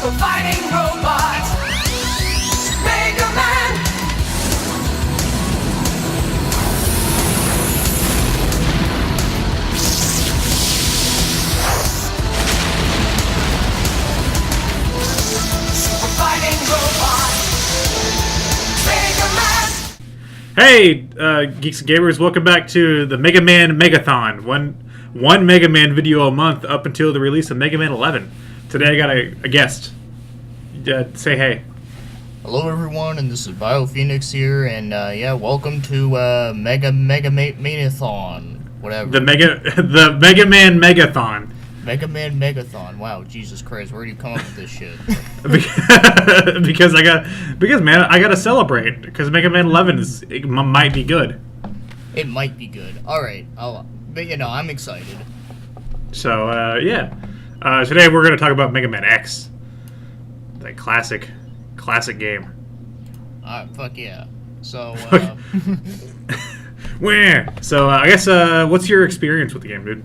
Super fighting robots. Mega Man. Super fighting robots. Mega Man. Hey, Geeks and Gamers, welcome back to the Mega Man Megathon. One Mega Man video a month up until the release of Mega Man 11. Today I got a guest. Say hey. Hello everyone, and this is BioPhoenix here, and yeah, welcome to Megathon, whatever. The Mega Man Megathon. Mega Man Megathon. Wow, Jesus Christ, where do you come up with this shit? because I gotta celebrate because Mega Man 11 might be good. It might be good. All right, but you know, I'm excited. So yeah, today we're gonna talk about Mega Man X, the classic game. Fuck yeah. So, Where? So I guess what's your experience with the game, dude?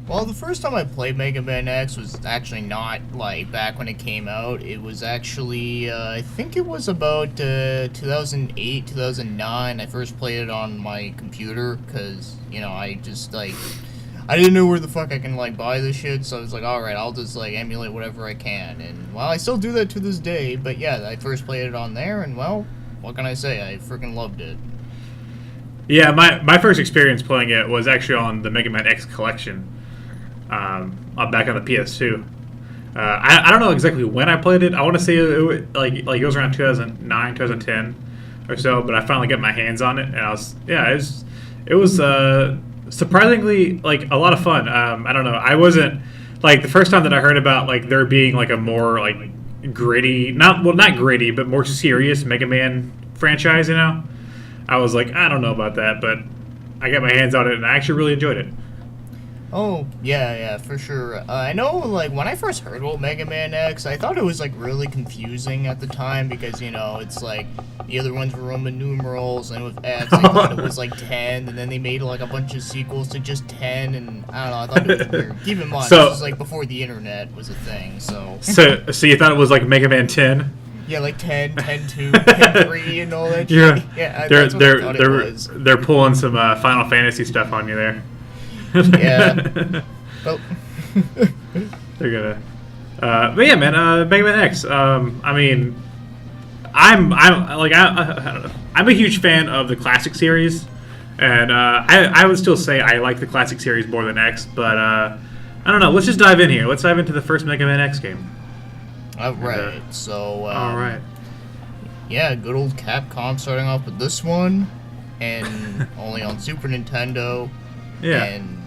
Well, the first time I played Mega Man X was actually not, like, back when it came out. It was actually, I think it was about 2008, 2009. I first played it on my computer, because, you know, I just, like, I didn't know where the fuck I can, like, buy this shit, so I was like, alright, I'll just, like, emulate whatever I can. And, well, I still do that to this day, but yeah, I first played it on there, and, well, what can I say? I freaking loved it. Yeah, my first experience playing it was actually on the Mega Man X collection. Back on the PS2. I don't know exactly when I played it. I want to say it was around 2009, 2010 or so. But I finally got my hands on it, and it was surprisingly like a lot of fun. I don't know. I wasn't like the first time that I heard about like there being like a more like gritty, not gritty, but more serious Mega Man franchise. You know, I was like, I don't know about that, but I got my hands on it, and I actually really enjoyed it. Oh, yeah, for sure. I know, like, when I first heard about Mega Man X, I thought it was, like, really confusing at the time because, you know, it's like, the other ones were Roman numerals, and with X, I thought it was, like, 10, and then they made, like, a bunch of sequels to just 10, and I don't know, I thought it was weird. Keep in mind, this was, like, before the internet was a thing, so... So you thought it was, like, Mega Man 10? Yeah, like 10, 10-2, 10-3, and all that shit. Yeah, that's what I thought it was. They're pulling some Final Fantasy stuff on you there. Yeah. Well. They're gonna. But yeah, man. Mega Man X. I mean, I don't know. I'm a huge fan of the classic series, and I would still say I like the classic series more than X. But I don't know. Let's just dive in here. Let's dive into the first Mega Man X game. All right. So. All right. Yeah, good old Capcom starting off with this one, and only on Super Nintendo. Yeah. And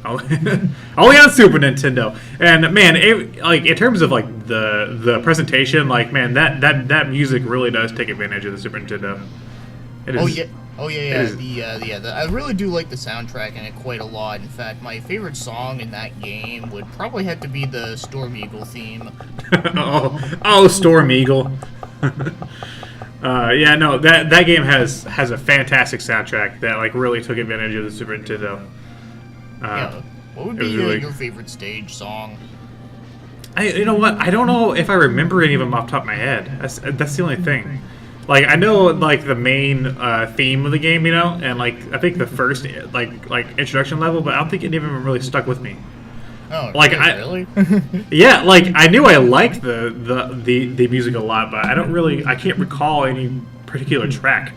only on Super Nintendo, and man, in terms of like the presentation, like man, that music really does take advantage of the Super Nintendo. I really do like the soundtrack in it quite a lot. In fact, my favorite song in that game would probably have to be the Storm Eagle theme. oh, Storm Eagle. Yeah, no, that game has a fantastic soundtrack that like really took advantage of the Super Nintendo. Yeah. What would be your favorite stage song? You know what? I don't know if I remember any of them off the top of my head. That's the only thing. Like I know like the main theme of the game, you know, and like I think the first like introduction level, but I don't think any of them really stuck with me. Oh, like really? Yeah, like I knew I liked the music a lot, but I can't recall any particular track.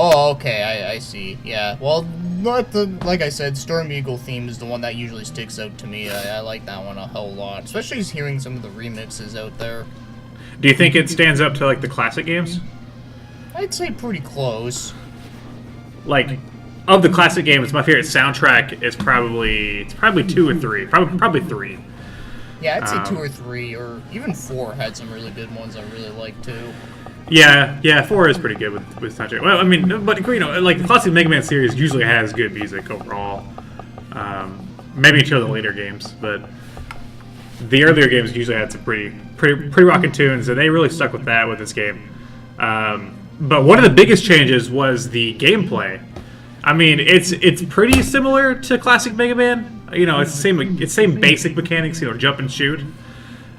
Oh, okay, I see. Yeah, well, like I said, Storm Eagle theme is the one that usually sticks out to me. I like that one a whole lot, especially hearing some of the remixes out there. Do you think it stands up to like the classic games? I'd say pretty close. Like, of the classic games, my favorite soundtrack is probably 2 or 3. Probably 3. Yeah, I'd say 2 or 3, or even 4 had some really good ones I really liked too. Yeah, 4 is pretty good with soundtrack. Well, I mean, but you know, like the classic Mega Man series usually has good music overall. Maybe until the later games, but the earlier games usually had some pretty rockin' tunes, and they really stuck with that with this game. But one of the biggest changes was the gameplay. I mean, it's pretty similar to classic Mega Man, You know, it's the same basic mechanics. You know, jump and shoot,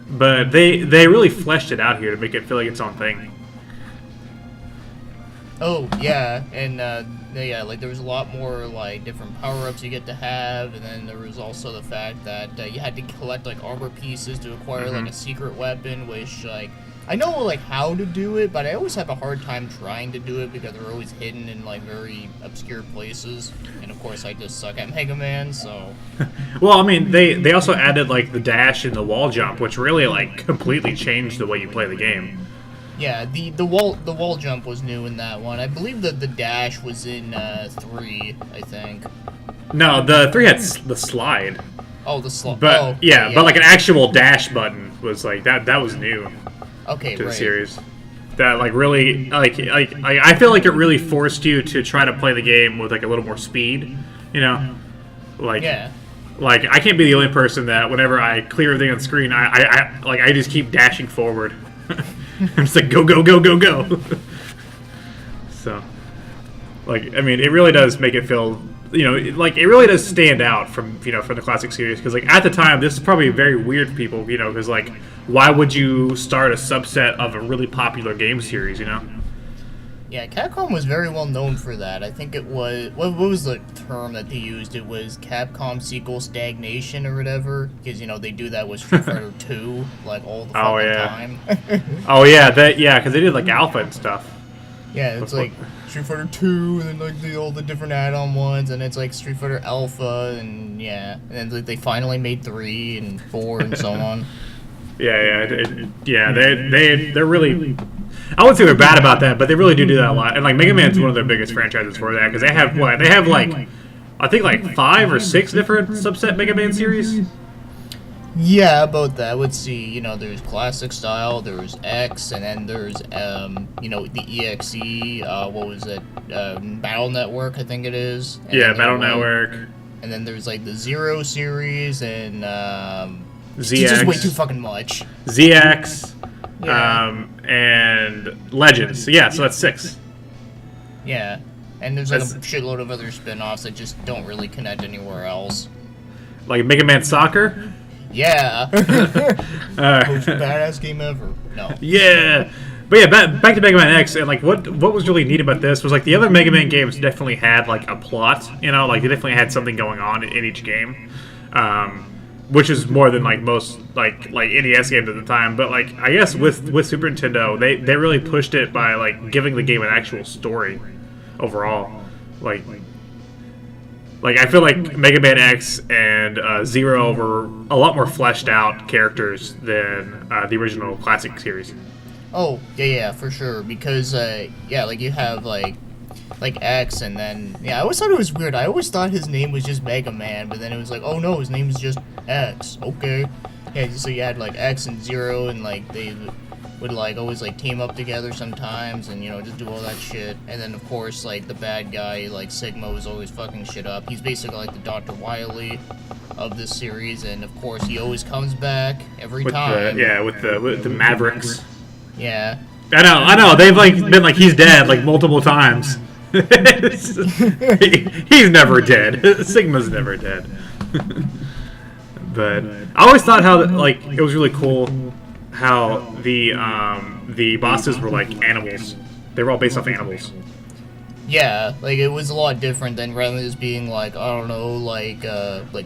but they really fleshed it out here to make it feel like its own thing. Oh yeah, and yeah, like there was a lot more like different power-ups you get to have, and then there was also the fact that you had to collect like armor pieces to acquire like a secret weapon, which like I know like how to do it, but I always have a hard time trying to do it because they're always hidden in like very obscure places, and of course I just suck at Mega Man, so. Well, I mean, they also added like the dash and the wall jump, which really like completely changed the way you play the game. Yeah, the wall jump was new in that one. I believe that the dash was in 3, I think. No, the 3 had the slide. Oh, the slide. But oh, yeah, but like an actual dash button was like that was new okay, to the right. series. That like really like I feel like it really forced you to try to play the game with like a little more speed, you know? Like Yeah. Like I can't be the only person that whenever I clear everything on the screen, I just keep dashing forward. I'm just like go go go go go. So, like I mean, it really does make it feel, you know, like it really does stand out from from the classic series because like at the time this is probably very weird for people, you know, because like why would you start a subset of a really popular game series, you know? Yeah, Capcom was very well known for that. I think it was what was the term that they used? It was Capcom sequel stagnation or whatever, because you know they do that with Street Fighter 2 like all the fucking time. Oh yeah, because they did like Alpha and stuff. Yeah, it's like Street Fighter 2 and then like all the different add-on ones, and it's like Street Fighter Alpha and yeah, and then like, they finally made 3 and 4 and so on. Yeah, they're really. I wouldn't say they're bad about that, but they really do that a lot. And like Mega Man's one of their biggest franchises for that because they have like I think like 5 or 6 different subset Mega Man series. Yeah, about that. Let's see. You know, there's classic style, there's X, and then there's you know, the EXE. What was it? Battle Network, I think it is. And yeah, Battle Network. And then there's like the Zero series and ZX. It's just way too fucking much. ZX. Yeah. And Legends. Yeah, so that's 6. Yeah, and there's like a shitload of other spin-offs that just don't really connect anywhere else. Like Mega Man Soccer. Yeah. Most badass game ever. No. Yeah. But yeah, back to Mega Man X, and like what was really neat about this was like the other Mega Man games definitely had like a plot, you know, like they definitely had something going on in each game, which is more than like most like NES games at the time. But like I guess with Super Nintendo, they really pushed it by like giving the game an actual story overall, like I feel like Mega Man X and Zero were a lot more fleshed out characters than the original classic series. Oh, yeah, for sure. Because, yeah, like, you have, like X, and then... Yeah, I always thought it was weird. I always thought his name was just Mega Man, but then it was like, oh, no, his name is just X. Okay. Yeah, so you had, like, X and Zero, and, like, they would, like, always, like, team up together sometimes, and, you know, just do all that shit. And then, of course, like, the bad guy, like, Sigma, was always fucking shit up. He's basically, like, the Dr. Wily of this series, and, of course, he always comes back every time. With the Mavericks. Yeah. I know. They've like been like he's dead like multiple times. He's never dead. Sigma's never dead. But I always thought how like it was really cool how the bosses were like animals. They were all based off animals. Yeah, like it was a lot different than rather than just being like I don't know, like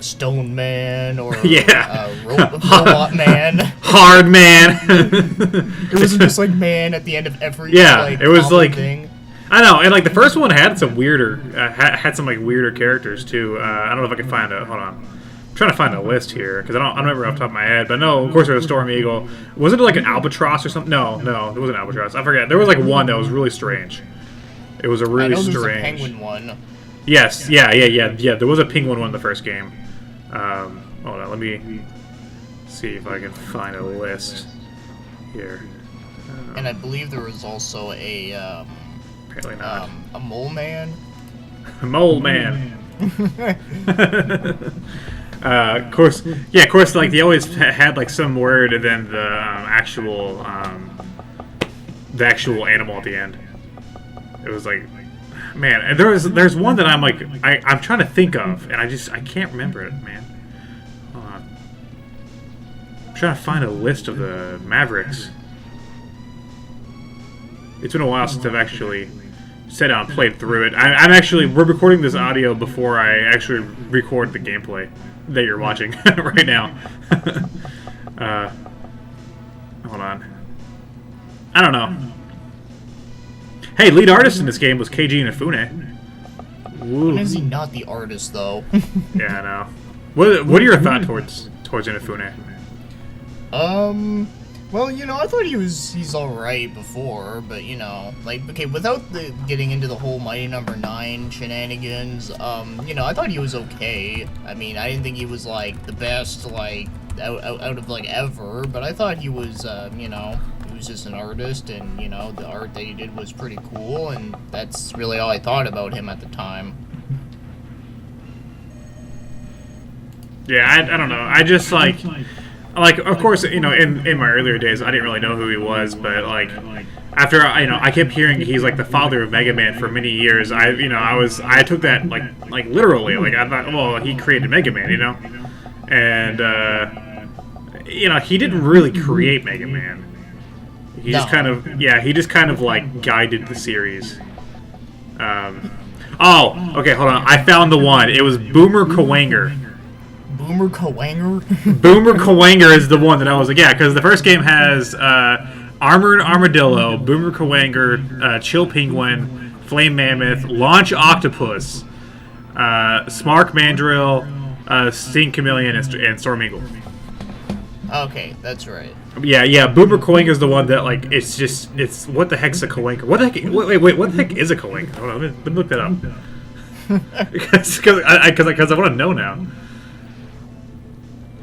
Stone Man or Robot Man, Hard Man. It wasn't just like man at the end of every it was like thing. I know, and like the first one had some weirder had some like weirder characters too. I don't know if I can find a hold on. I'm trying to find a list here because I don't remember off the top of my head, but no, of course there was Storm Eagle. Wasn't it like an albatross or something? No, it wasn't an albatross. I forget. There was like one that was really strange. It was a really I know strange. There's a penguin one. Yes, yeah. There was a penguin one in the first game. Hold on, let me see if I can find a list here. And I believe there was also a apparently not. A mole man. Mole man. Of course. Like they always had like some word and then the actual animal at the end. It was like, man, and there's one that I'm like, I'm trying to think of, and I can't remember it, man. Hold on. I'm trying to find a list of the Mavericks. It's been a while since I've actually sat down and played through it. We're recording this audio before I actually record the gameplay that you're watching right now. Hold on. I don't know. Hey, lead artist in this game was Keiji Inafune. When is he not the artist, though? Yeah, I know. What are your thoughts towards Inafune? Well, I thought he's alright before, but, like, okay, without getting into the whole Mighty Number 9 shenanigans, I thought he was okay. I mean, I didn't think he was, like, the best, like, out of, like, ever, but I thought he was, he was just an artist, and, the art that he did was pretty cool, and that's really all I thought about him at the time. Yeah, I don't know. I just, like, of course, in my earlier days, I didn't really know who he was, but, like, after, I kept hearing he's, like, the father of Mega Man for many years, I took that, like literally, like, I thought, well, he created Mega Man, and, he didn't really create Mega Man. He just kind of, like, guided the series. Oh, okay, hold on, I found the one. It was Boomer Kawanger. Boomer Kawanger? Boomer Kawanger is the one that I was like, yeah, because the first game has Armored Armadillo, Boomer Kawanger, Chill Penguin, Flame Mammoth, Launch Octopus, Smark Mandrill, Sting Chameleon, and Storm Eagle. Okay, that's right. Yeah, Boomer Kawanger is the one that, like, it's what the heck's a Kawanger? What the heck? Wait, what the heck is a Kawanger? Hold on, let me look that up. Because I want to know now.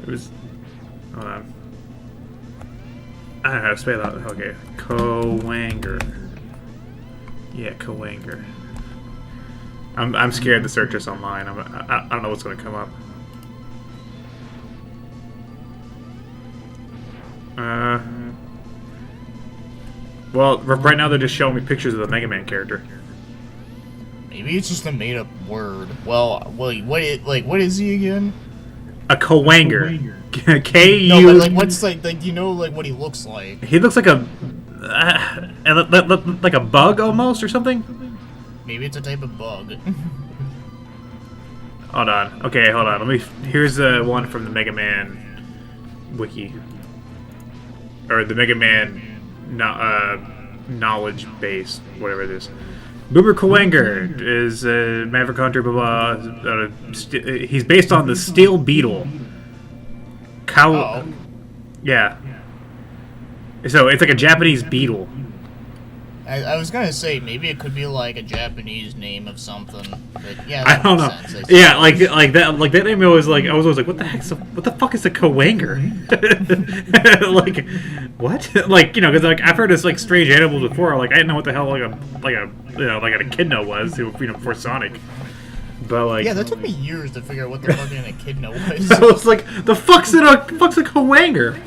It was. Hold on. I don't know how to spell that. Okay. Kawanger. Yeah, Kawanger. I'm scared to search this online. I don't know what's going to come up. Well, right now they're just showing me pictures of the Mega Man character. Maybe it's just a made-up word. Well, what is he again? A Kawanger. K-U... No, but, like, what's, like, what he looks like? He looks like a bug, almost, or something? Maybe it's a type of bug. Hold on. Okay, hold on. Here's one from the Mega Man wiki. Or the Mega Man knowledge base, whatever it is. Boomer Kawanger is Maverick Hunter, blah, blah. He's based on the Steel Beetle. Yeah. So it's like a Japanese beetle. I was gonna say maybe it could be like a Japanese name of something, but yeah, I don't know. Sense, yeah, like that name. I was always like, what the fuck is a Kawanger? Like, what? Like, because like I've heard this like strange animals before. Like I didn't know what the hell like an echidna was. Before Sonic. But like, yeah, that took me years to figure out what the fuck an echidna was. I was like, the fuck's a Kawanger?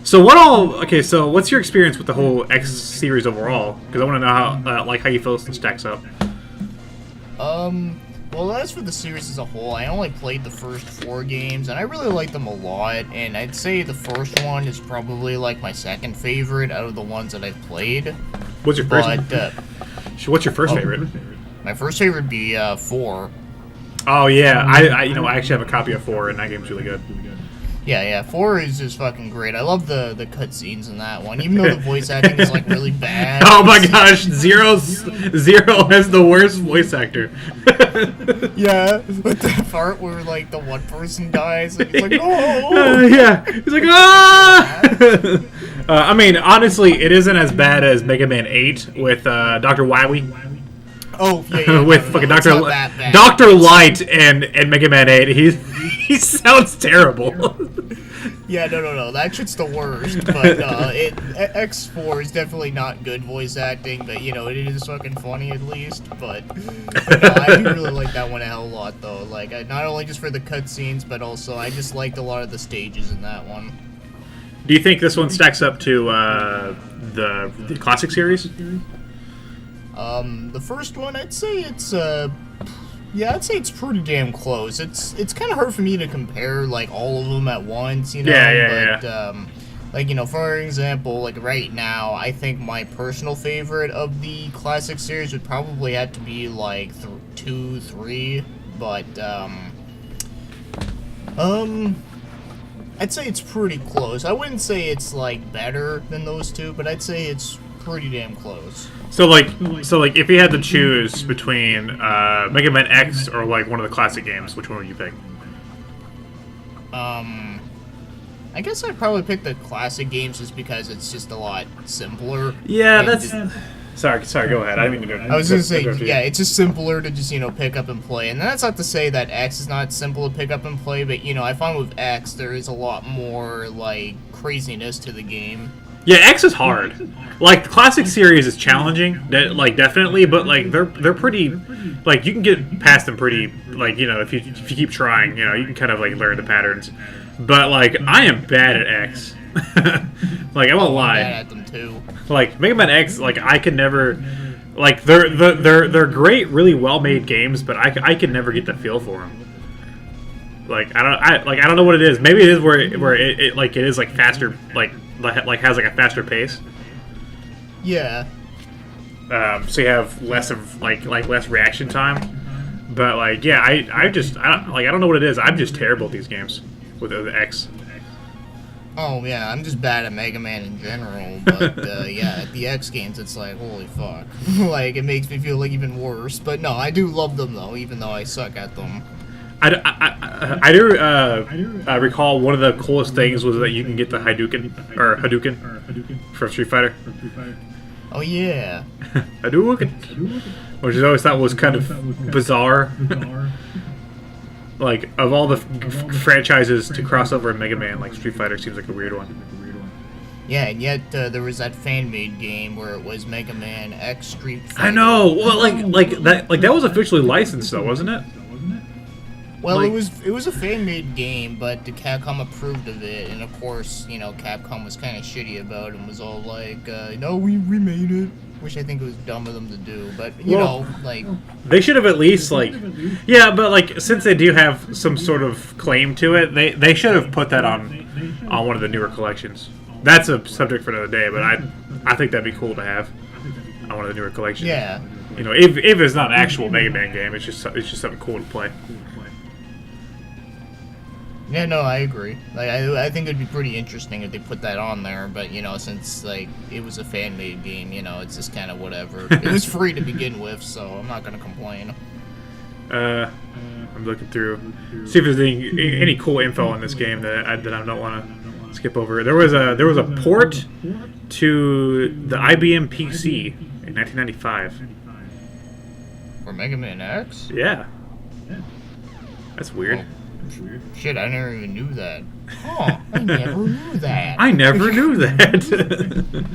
So what all? Okay, so what's your experience with the whole X series overall? Because I want to know how you feel this stacks up. Well, as for the series as a whole, I only played the first 4 games, and I really liked them a lot. And I'd say the first one is probably like my second favorite out of the ones that I've played. What's your first? What's your first favorite? My first favorite would be 4. Oh yeah, I actually have a copy of 4, and that game's really good. Yeah, 4 is just fucking great. I love the cutscenes in that one, even though the voice acting is like really bad. Oh my gosh, Zero has the worst voice actor. Yeah, but the part where like the one person dies, and he's like, oh. Yeah, he's like, ah. I mean, honestly, it isn't as bad as Mega Man 8 with Dr. Wiwy. Oh yeah, with fucking Dr. Light and Mega Man 8, he sounds terrible. Yeah, no, that shit's the worst. But X4 is definitely not good voice acting, but it is fucking funny at least. But no, I do really like that one a hell of a lot though. Like not only just for the cutscenes, but also I just liked a lot of the stages in that one. Do you think this one stacks up to the classic series? The first one, I'd say it's Yeah, I'd say it's pretty damn close. It's kind of hard for me to compare like all of them at once, you know. But like, you know, for example, like right now, I think my personal favorite of the classic series would probably have to be like 2, 3. But I'd say it's pretty close. I wouldn't say it's like better than those two, but I'd say it's pretty damn close. So like if you had to choose between Mega Man X or like one of the classic games, which one would you pick? I guess I'd probably pick the classic games just because it's just a lot simpler. Yeah, And that's. just- Sorry, go ahead. I didn't mean to. I was gonna say, interrupt you. yeah, it's just simpler to just, you know, pick up and play. And that's not to say that X is not simple to pick up and play, but, you know, I find with X there is a lot more, like, craziness to the game. Yeah, X is hard. Like the classic series is challenging, like definitely, but like they're pretty, like you can get past them pretty, like you know if you keep trying, you know you can kind of like learn the patterns. But like I am bad at X. Like I won't I'm lie. bad at them too. Like Mega Man X, like I can never, like they're great, really well made games, but I can never get the feel for them. Like I don't know what it is. Maybe it is where it like it is like faster, like has like a faster pace. Yeah. So you have less of like less reaction time. But like yeah, I don't know what it is. I'm just terrible at these games with the X. Oh yeah, I'm just bad at Mega Man in general, but yeah, at the X games it's like, holy fuck. Like, it makes me feel like even worse. But no, I do love them though, even though I suck at them. I do recall one of the coolest things was that you can get the Hadouken from Street Fighter. Oh yeah. Hadouken, which I always thought was kind of bizarre. Like of all the franchises to cross over in Mega Man, like Street Fighter seems like a weird one. Yeah, and yet there was that fan-made game where it was Mega Man X Street Fighter. I know. Well, like that was officially licensed though, wasn't it? Well, like- it was a fan-made game, but the Capcom approved of it, and of course, you know, Capcom was kind of shitty about it and was all like, no, we remade it, which I think was dumb of them to do, but, you Well- know, like... They should have at least like, yeah, but like since they do have some sort of claim to it, they should have put that on one of the newer collections. That's a subject for another day, but I think that'd be cool to have on one of the newer collections. Yeah. You know, if it's not an actual Mega Man game, it's just something cool to play. Yeah, no, I agree. Like, I think it'd be pretty interesting if they put that on there, but, you know, since, like, it was a fan-made game, you know, it's just kind of whatever. It was free to begin with, so I'm not gonna complain. I'm looking through, see if there's any cool info on this game that I don't want to skip over. There was a port to the IBM PC in 1995. For Mega Man X? Yeah, that's weird. Shit, I never even knew that. Huh, I never knew that. I never knew that.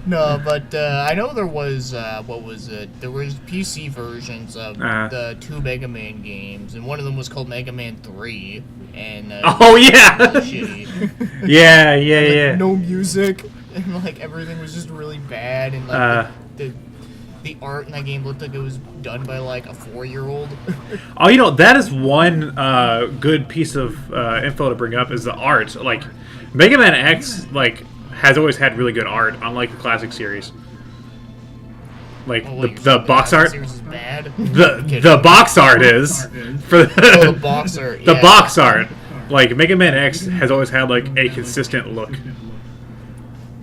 No, but I know there was, what was it? There was PC versions of the 2 Mega Man games, and one of them was called Mega Man 3, and Oh yeah, really shitty. yeah. No music, and like everything was just really bad, and like the art in that game looked like it was done by like a 4-year-old. Oh, you know, that is one good piece of info to bring up is the art. Like, Mega Man X, like, has always had really good art, unlike the classic series. Like, the box art. Series is bad. The box art is. For Oh, the box art. the Yeah. box art. Like, Mega Man X has always had, like, a consistent look.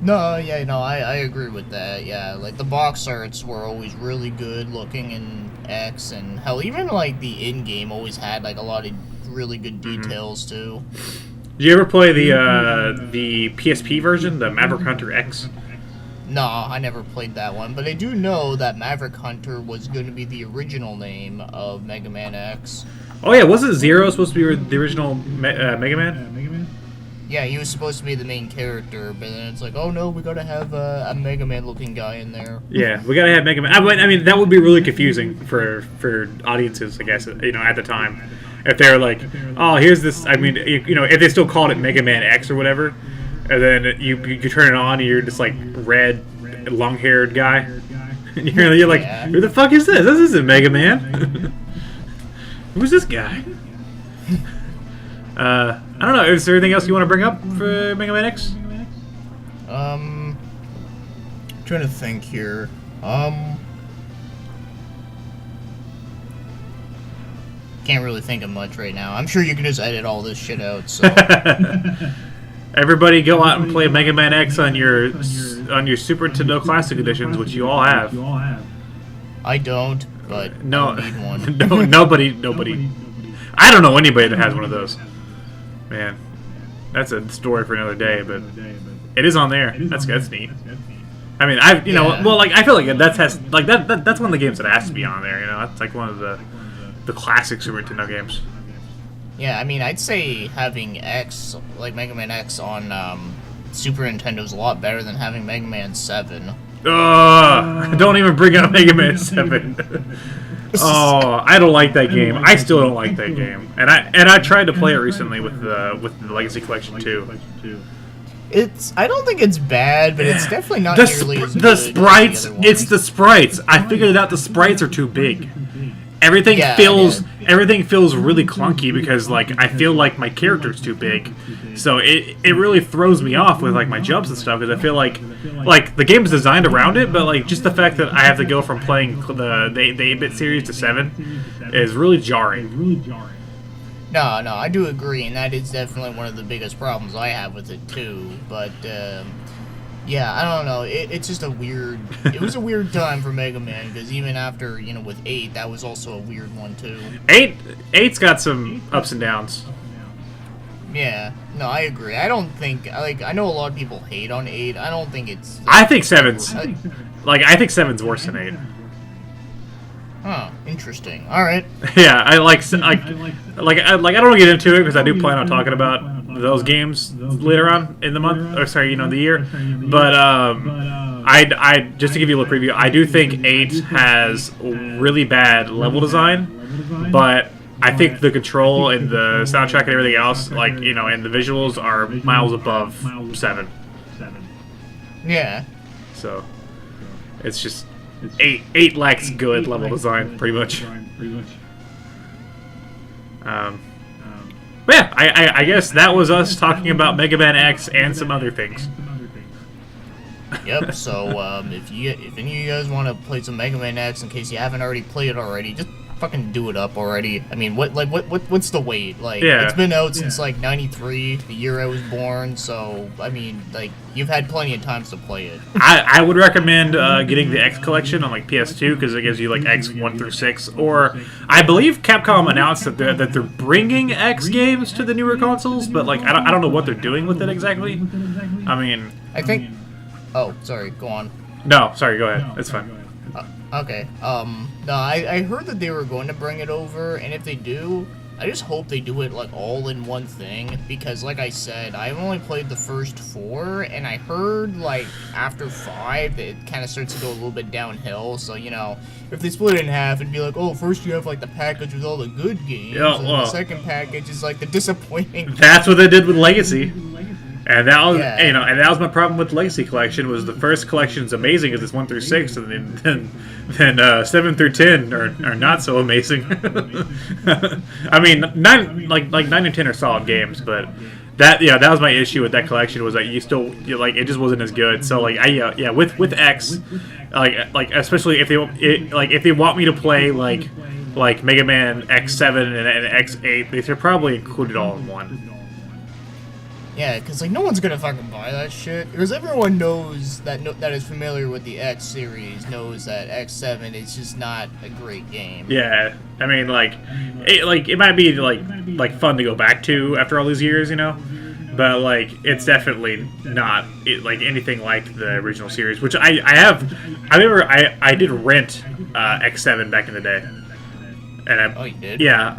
No, yeah, no, I agree with that. Yeah, like the box arts were always really good looking in X, and hell, even like the in-game always had like a lot of really good details too. Did you ever play the PSP version, the Maverick Hunter X? No, I never played that one, but I do know that Maverick Hunter was going to be the original name of Mega Man X. Oh yeah, wasn't Zero supposed to be the original Mega Man? Yeah, he was supposed to be the main character, but then it's like, oh no, we gotta have a Mega Man looking guy in there. Yeah, we gotta have Mega Man. I mean, that would be really confusing for audiences, I guess. You know, at the time, if they were like, "Oh, here's this." I mean, you know, if they still called it Mega Man X or whatever, and then you turn it on, and you're just like red, long-haired guy, and you're like, Yeah. "Who the fuck is this? This isn't Mega Man." Who's this guy? I don't know. Is there anything else you want to bring up for Mega Man X? Trying to think here. Can't really think of much right now. I'm sure you can just edit all this shit out. So Everybody, go out and play Mega Man X on your Super Nintendo Classic editions, which you all have. I don't, but No, I need one. no, nobody. I don't know anybody that has one of those. Man, that's a story for another day. But it is on there. That's neat. I mean, Yeah. well, like I feel like that's one of the games that has to be on there. You know, that's like one of the classic Super Nintendo games. Yeah, I mean, I'd say having X, like Mega Man X on Super Nintendo is a lot better than having Mega Man 7. Don't even bring up Mega Man 7. Oh, I don't like that game. I still don't like that game. And I tried to play it recently with the Legacy Collection too. I don't think it's bad, but it's definitely not nearly as good The as the sprites. other ones. It's the sprites. I figured out the sprites are too big. Everything Yeah, feels yeah. everything feels really clunky because like I feel like my character's too big, so it really throws me off with like my jumps and stuff because I feel like the game's designed around it, but like just the fact that I have to go from playing the 8-bit series to 7 is really jarring. No, I do agree, and that is definitely one of the biggest problems I have with it too. But yeah, I don't know. It's just a weird. It was a weird time for Mega Man because even after with 8, that was also a weird one too. 8's got some ups and downs. Yeah, no, I agree. I don't think I know a lot of people hate on 8. I don't think it's. I think 7's I think 7's worse than 8. Huh. Interesting. All right. Yeah, I don't want to get into it because I do plan on talking about those games later on in the month, or sorry, the year. But I just to give you a little preview, I do think 8 has really bad level design, but I think the control and the soundtrack and everything else, and the visuals are miles above 7. Yeah. So it's just 8 lacks good level design, pretty much. But yeah, I guess that was us talking about Mega Man X and some other things. Yep. So if any of you guys want to play some Mega Man X, in case you haven't already played it already, just fucking do it up already. I mean, what's the wait? Like, Yeah. It's been out since like '93, the year I was born. So I mean, like, you've had plenty of times to play it. I would recommend getting the X collection on like PS2 because it gives you like X 1 through 6. Or I believe Capcom announced that they're bringing X games to the newer consoles, but like I don't know what they're doing with it exactly. I mean, I think. Oh, sorry. Go on. no, sorry, go ahead. It's fine. Okay. No, I heard that they were going to bring it over, and if they do, I just hope they do it like all in one thing, because like I said, I've only played the first 4, and I heard like after 5 it kind of starts to go a little bit downhill. So if they split it in half, it'd be like, oh, first you have like the package with all the good games, Yeah, and well, the second package is like the disappointing. That's what they did with Legacy. And that was, Yeah. and that was my problem with the Legacy Collection. Was the first collection's amazing because it's 1 through 6, and then 7 through 10 are not so amazing. I mean, 9 and 10 are solid games, but that was my issue with that collection, was that it just wasn't as good. So with X, like especially if they want me to play like Mega Man X7 and X8, they should probably include it all in one. Yeah, because no one's gonna fucking buy that shit. Because everyone knows that is familiar with the X series knows that X7 is just not a great game. Yeah, I mean, it might be like fun to go back to after all these years, but it's definitely not anything like the original series, which I did rent X7 back in the day. And Oh, you did? Yeah,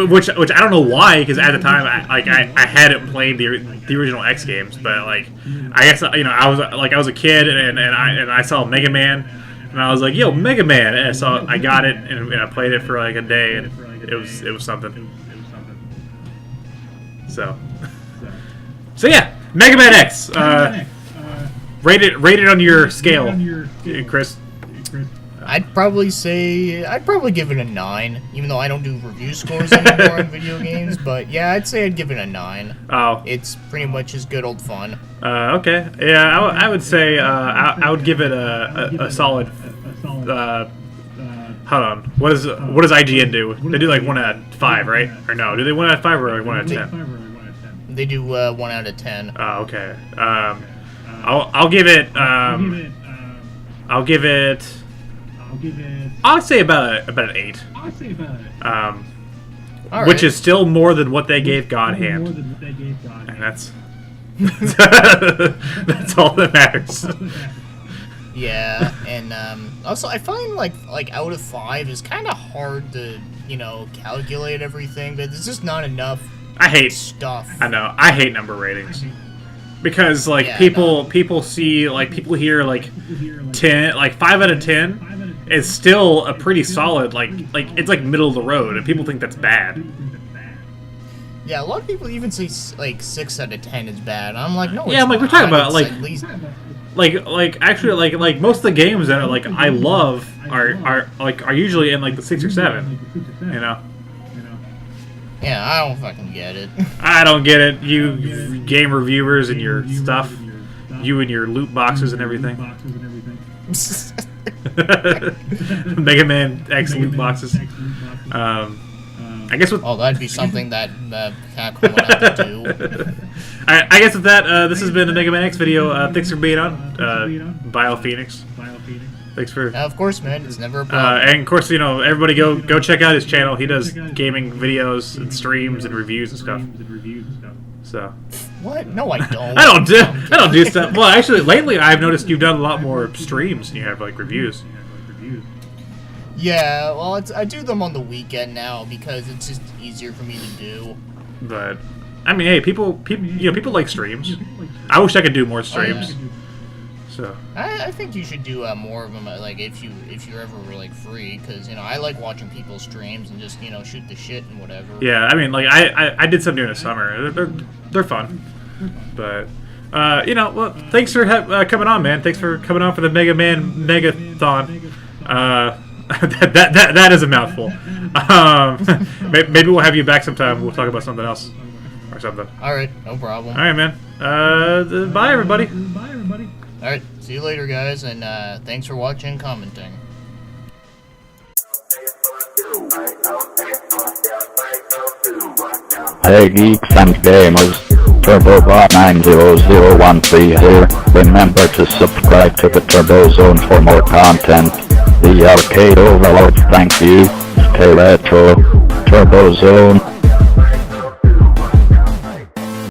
which I don't know why, because at the time I hadn't played the original X games, but I guess I was a kid and I saw Mega Man, and I was like, yo, Mega Man, and I got it and I played it for like a day, and it was something. So yeah, Mega Man X, rated on your scale, Chris. I'd probably give it a 9, even though I don't do review scores anymore on video games. But yeah, I'd say I'd give it a 9. Oh. It's pretty much just good old fun. Okay. Yeah, I would say I would give it a solid. Hold on. What does IGN do? They do like 1 out of 5, right? Or no? Do they 1 out of 5 or 1 out of 10? They do 1 out of 10. Oh, okay. I'll give it. I'll say about an 8. All Which right. is still more than what they gave God Hand, and that's that's all that matters. Yeah, and also I find like out of 5 is kind of hard to calculate everything, but there's just not enough I hate stuff. I know. I hate number ratings. Because like Yeah, people see like people hear like 10 like 5 out of 10 is still a pretty solid like it's like middle of the road and people think that's bad. Yeah, a lot of people even say like 6 out of 10 is bad. I'm like, no, Yeah, it's we're talking not. about It's like at least actually like most of the games that are like I love are usually in like the 6 or 7, you know. yeah, I don't fucking get it. I don't get it. You game reviewers and your stuff. You and your loot boxes and everything. Mega Man X loot boxes. I guess with Oh, that'd be something that Capcom would have to do. I guess with that, this has been a Mega Man X video. Thanks for being on, BioPhoenix. Thanks for. Of course, man, it's never a problem. And of course, everybody go check out his channel. He does gaming videos and streams and reviews and stuff. So. What? No, I don't. I don't do stuff. Well, actually, lately I've noticed you've done a lot more streams than you have like reviews. Yeah, well, I do them on the weekend now because it's just easier for me to do. But I mean, hey, people like streams. I wish I could do more streams. Oh, yeah. So. I think you should do more of them, like if you're ever like free, because I like watching people's streams and just shoot the shit and whatever. Yeah, I mean, like I did some during the summer. They're fun, but well, thanks for coming on, man. Thanks for coming on for the Mega Man Megathon. That is a mouthful. Maybe we'll have you back sometime. We'll talk about something else or something. All right, no problem. All right, man. Bye, everybody. All right, see you later, guys, and thanks for watching and commenting. Hey geeks and gamers, TurboBot90013 here. Remember to subscribe to the Turbo Zone for more content. The Arcade Overlord, thank you. Stay retro. Turbo Zone.